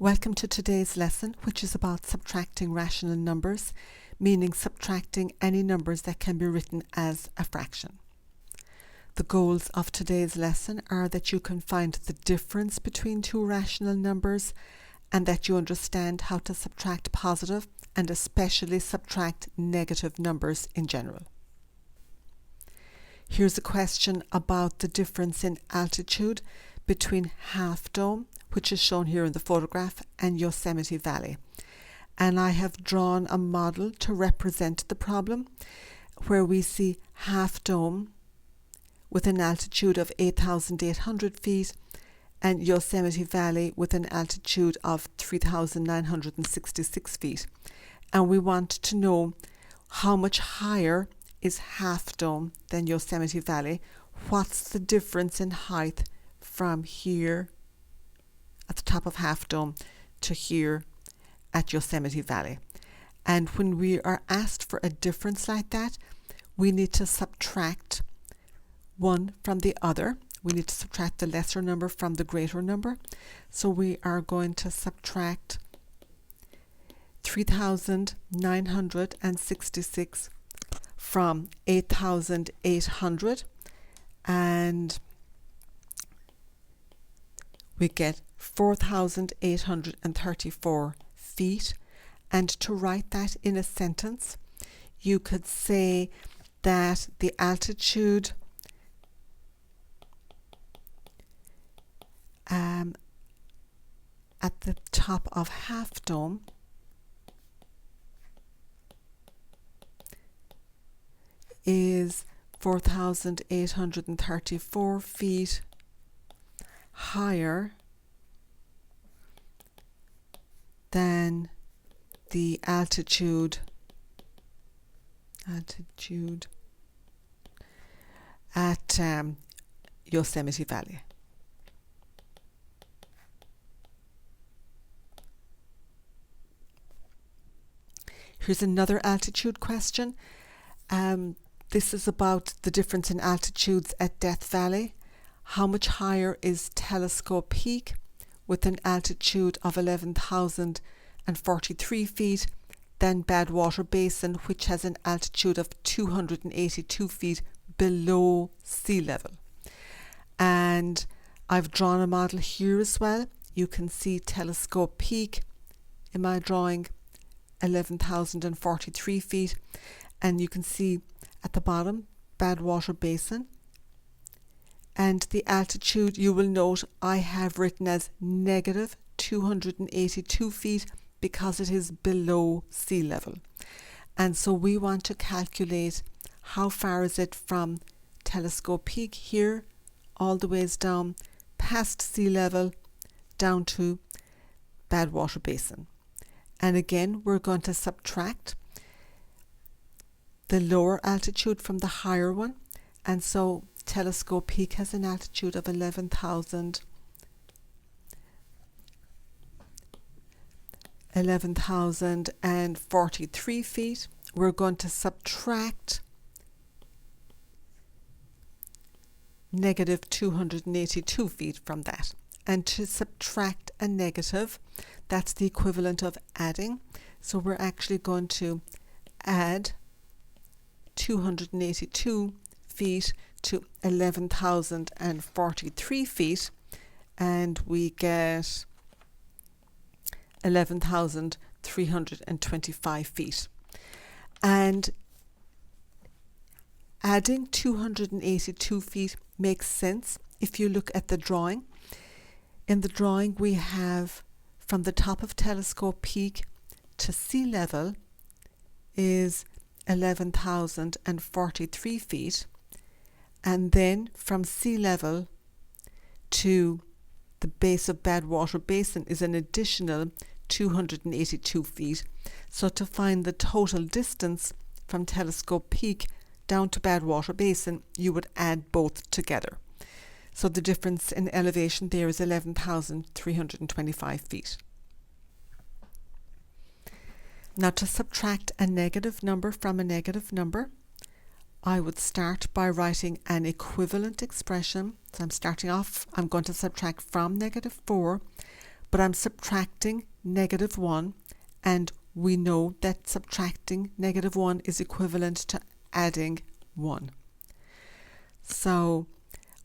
Welcome to today's lesson, which is about subtracting rational numbers, meaning subtracting any numbers that can be written as a fraction. The goals of today's lesson are that you can find the difference between two rational numbers and that you understand how to subtract positive and especially subtract negative numbers in general. Here's a question about the difference in altitude between Half Dome, which is shown here in the photograph, and Yosemite Valley. And I have drawn a model to represent the problem where we see Half Dome with an altitude of 8,800 feet and Yosemite Valley with an altitude of 3,966 feet. And we want to know how much higher is Half Dome than Yosemite Valley. What's the difference in height from here at the top of Half Dome to here at Yosemite Valley? And when we are asked for a difference like that, we need to subtract one from the other. We need to subtract the lesser number from the greater number. So we are going to subtract 3,966 from 8,800, and we get 4,834 feet. And to write that in a sentence, you could say that the altitude at the top of Half Dome is 4,834 feet higher than the altitude at Yosemite Valley. Here's another altitude question. This is about the difference in altitudes at Death Valley. How much higher is Telescope Peak with an altitude of 11,043 feet than Badwater Basin, which has an altitude of 282 feet below sea level? And I've drawn a model here as well. You can see Telescope Peak in my drawing, 11,043 feet, and you can see at the bottom Badwater Basin, and the altitude you will note I have written as negative 282 feet because it is below sea level. And so we want to calculate how far is it from Telescope Peak here all the ways down past sea level down to Badwater Basin. And again, we're going to subtract the lower altitude from the higher one. And so Telescope Peak has an altitude of 11,043 feet. We're going to subtract negative 282 feet from that. And to subtract a negative, that's the equivalent of adding. So we're actually going to add 282 feet to 11,043 feet, and we get 11,325 feet. And adding 282 feet makes sense if you look at the drawing. In the drawing we have from the top of Telescope Peak to sea level is 11,043 feet, and then from sea level to the base of Badwater Basin is an additional 282 feet. So to find the total distance from Telescope Peak down to Badwater Basin, you would add both together. So the difference in elevation there is 11,325 feet. Now to subtract a negative number from a negative number, I would start by writing an equivalent expression. So I'm starting off, I'm going to subtract from negative 4 but I'm subtracting negative 1, and we know that subtracting negative 1 is equivalent to adding 1. So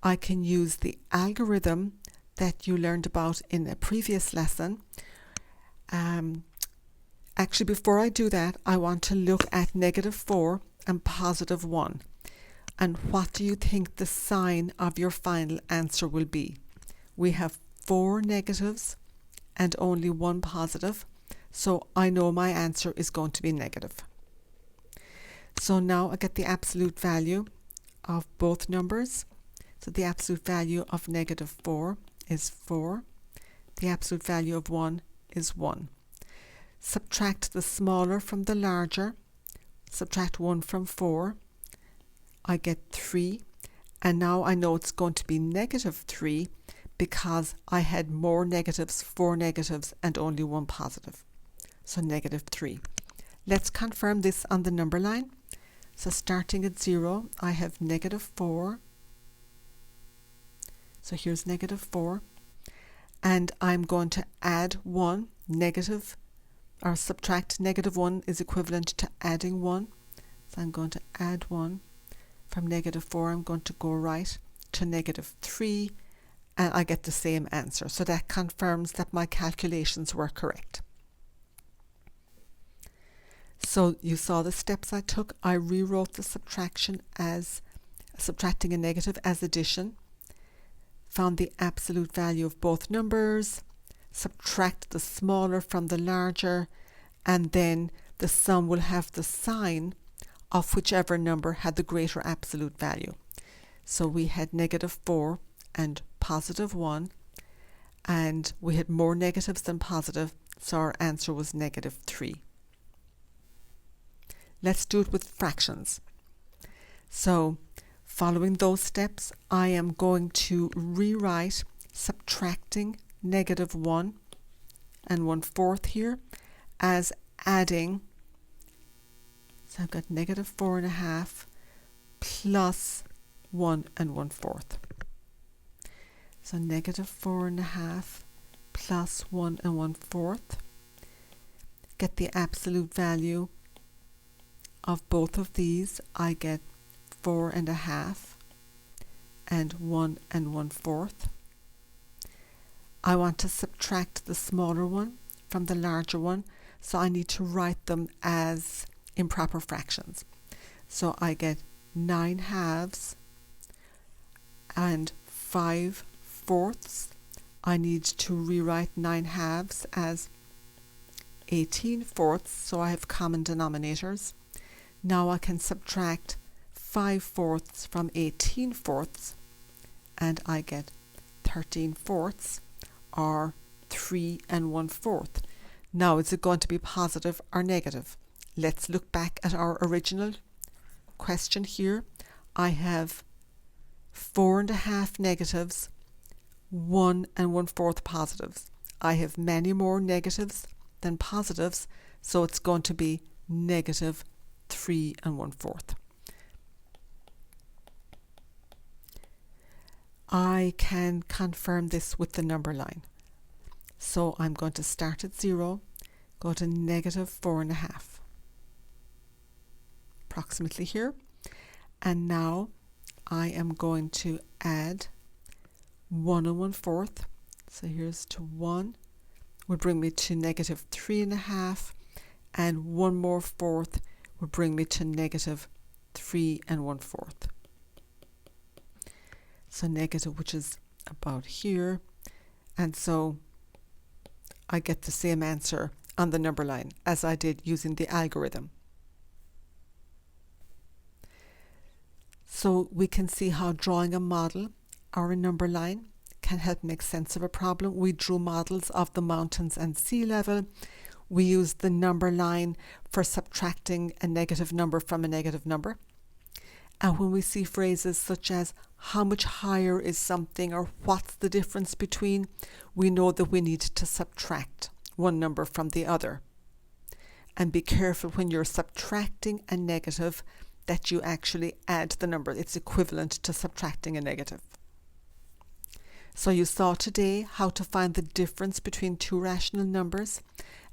I can use the algorithm that you learned about in a previous lesson. Actually, before I do that, I want to look at negative 4 and positive 1. And what do you think the sign of your final answer will be? We have 4 negatives and only 1 positive, so I know my answer is going to be negative. So now I get the absolute value of both numbers. So the absolute value of negative 4 is 4. The absolute value of 1 is 1. Subtract the smaller from the larger. Subtract 1 from 4. I get 3. And now I know it's going to be negative 3 because I had more negatives, 4 negatives, and only 1 positive. So negative 3. Let's confirm this on the number line. So starting at 0, I have negative 4. So here's negative 4. And I'm going to add 1. Negative, or subtract negative 1 is equivalent to adding 1. So I'm going to add 1. From negative 4, I'm going to go right to negative 3. And I get the same answer. So that confirms that my calculations were correct. So you saw the steps I took. I rewrote the subtraction as subtracting a negative as addition, found the absolute value of both numbers, subtract the smaller from the larger, and then the sum will have the sign of whichever number had the greater absolute value. So we had negative 4 and positive 1, and we had more negatives than positive, so our answer was negative 3. Let's do it with fractions. So following those steps, I am going to rewrite subtracting negative 1 and 1/4 here as adding. So I've got negative 4.5 plus 1 and 1/4. So negative 4.5 plus 1 and 1/4. Get the absolute value of both of these. I get 4.5 and 1 and 1/4. I want to subtract the smaller one from the larger one, so I need to write them as improper fractions. So I get 9/2 and 5/4. I need to rewrite 9/2 as 18/4, so I have common denominators. Now I can subtract 5/4 from 18/4, and I get 13/4, or 3 and 1/4. Now, is it going to be positive or negative? Let's look back at our original question here. I have 4.5 negatives, 1 and 1/4 positives. I have many more negatives than positives, so it's going to be negative 3 and 1/4. I can confirm this with the number line. So I'm going to start at 0, go to negative 4.5, approximately here. And now I am going to add 1 and 1/4. So here's to 1, would bring me to negative 3.5, and 1 more fourth would bring me to negative 3 and 1/4. So negative, which is about here, and so I get the same answer on the number line as I did using the algorithm. So we can see how drawing a model or a number line can help make sense of a problem. We drew models of the mountains and sea level. We used the number line for subtracting a negative number from a negative number. And when we see phrases such as how much higher is something, or what's the difference between, we know that we need to subtract one number from the other. And be careful when you're subtracting a negative that you actually add the number. It's equivalent to subtracting a negative. So you saw today how to find the difference between two rational numbers,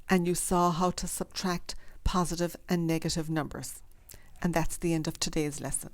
and you saw how to subtract positive and negative numbers. And that's the end of today's lesson.